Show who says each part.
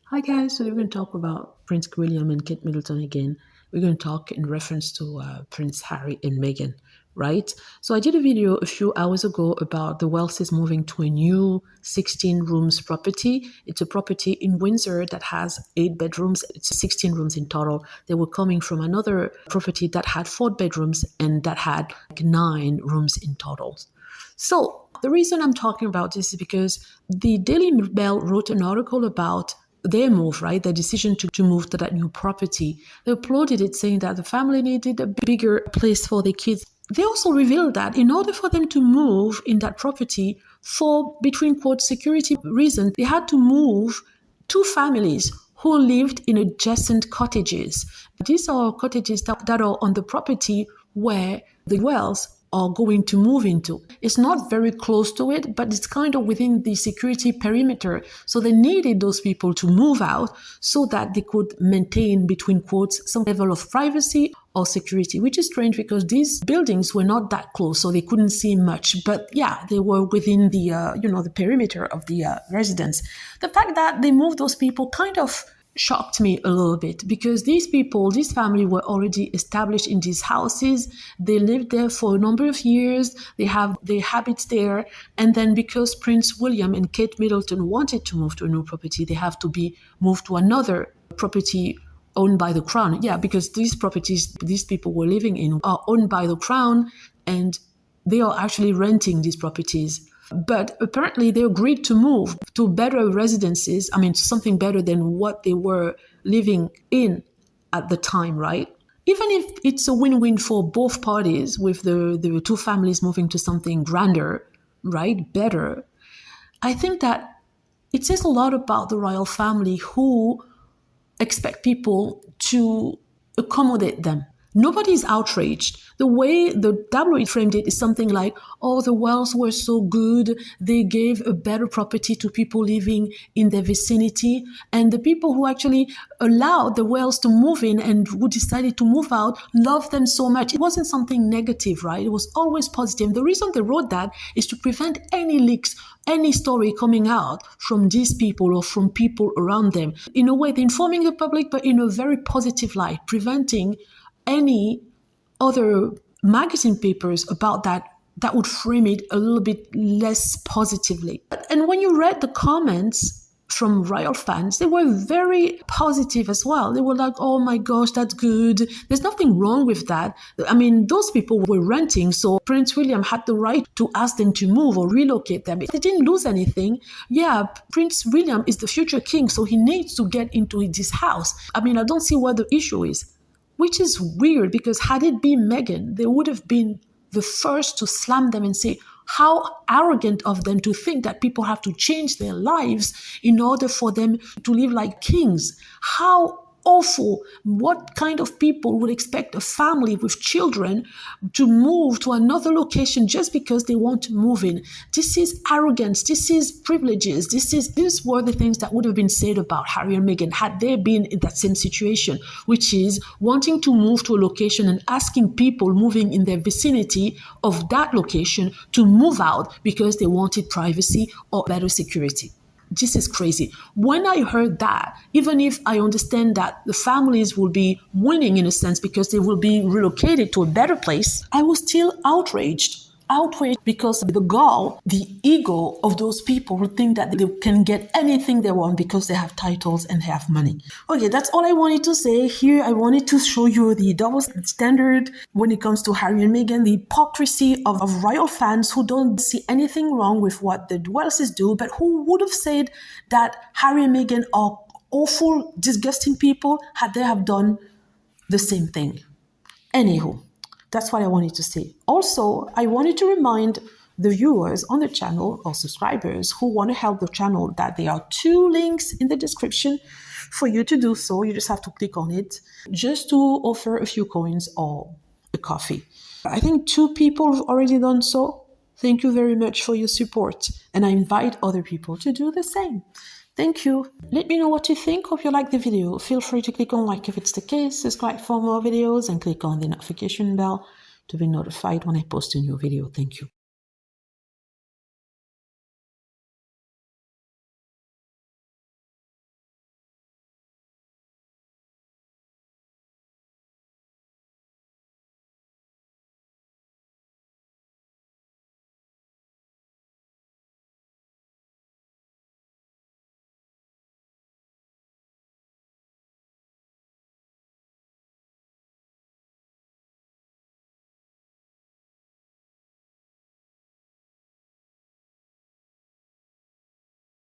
Speaker 1: Hi guys, so we're going to talk about Prince William and Kate Middleton again. We're going to talk in reference to Prince Harry and Meghan, right? So I did a video a few hours ago about the Welleses moving to a new 16 rooms property. It's a property in Windsor that has 8 bedrooms. It's 16 rooms in total. They were coming from another property that had 4 bedrooms and that had 9 rooms in total. So the reason I'm talking about this is because the Daily Mail wrote an article about their move, right? Their decision to move to that new property. They applauded it, saying that the family needed a bigger place for their kids. They also revealed that in order for them to move in that property for, between quote, security reasons, they had to move 2 families who lived in adjacent cottages. These are cottages that are on the property where the Wells are going to move into. It's not very close to it, but it's kind of within the security perimeter. So they needed those people to move out so that they could maintain, between quotes, some level of privacy or security, which is strange because these buildings were not that close, so they couldn't see much. But yeah, they were within the, the perimeter of the residence. The fact that they moved those people kind of shocked me a little bit because these people, this family were already established in these houses. They lived there for a number of years. They have their habits there. And then because Prince William and Kate Middleton wanted to move to a new property, they have to be moved to another property owned by the crown. Yeah, because these properties these people were living in are owned by the crown and they are actually renting these properties. But apparently they agreed to move to better residences, to something better than what they were living in at the time, right? Even if it's a win-win for both parties with the 2 families moving to something grander, right, better, I think that it says a lot about the royal family who expect people to accommodate them. Nobody's outraged. The way the tabloid framed it is something like, oh, the Wells were so good. They gave a better property to people living in their vicinity. And the people who actually allowed the Wells to move in and who decided to move out loved them so much. It wasn't something negative, right? It was always positive. The reason they wrote that is to prevent any leaks, any story coming out from these people or from people around them. In a way, they're informing the public, but in a very positive light, preventing any other magazine papers about that would frame it a little bit less positively. And when you read the comments from royal fans, they were very positive as well. They were like, oh my gosh, that's good. There's nothing wrong with that. Those people were renting, so Prince William had the right to ask them to move or relocate them. They didn't lose anything. Yeah, Prince William is the future king, so he needs to get into this house. I don't see what the issue is. Which is weird because had it been Meghan, they would have been the first to slam them and say, how arrogant of them to think that people have to change their lives in order for them to live like kings. How awful. What kind of people would expect a family with children to move to another location just because they want to move in? This is arrogance. This is privileges. These were the things that would have been said about Harry and Meghan had they been in that same situation, which is wanting to move to a location and asking people moving in their vicinity of that location to move out because they wanted privacy or better security. This is crazy. When I heard that, even if I understand that the families will be winning in a sense because they will be relocated to a better place, I was still outraged. Outraged because the gall, the ego of those people who think that they can get anything they want because they have titles and they have money. Okay, that's all I wanted to say. Here I wanted to show you the double standard when it comes to Harry and Meghan, the hypocrisy of royal fans who don't see anything wrong with what the Welleses do, but who would have said that Harry and Meghan are awful, disgusting people had they have done the same thing. Anywho, that's what I wanted to say. Also, I wanted to remind the viewers on the channel or subscribers who want to help the channel that there are 2 links in the description for you to do so. You just have to click on it just to offer a few coins or a coffee. I think 2 people have already done so. Thank you very much for your support, and I invite other people to do the same. Thank you. Let me know what you think. Hope you like the video. Feel free to click on like if it's the case, subscribe for more videos, and click on the notification bell to be notified when I post a new video. Thank you.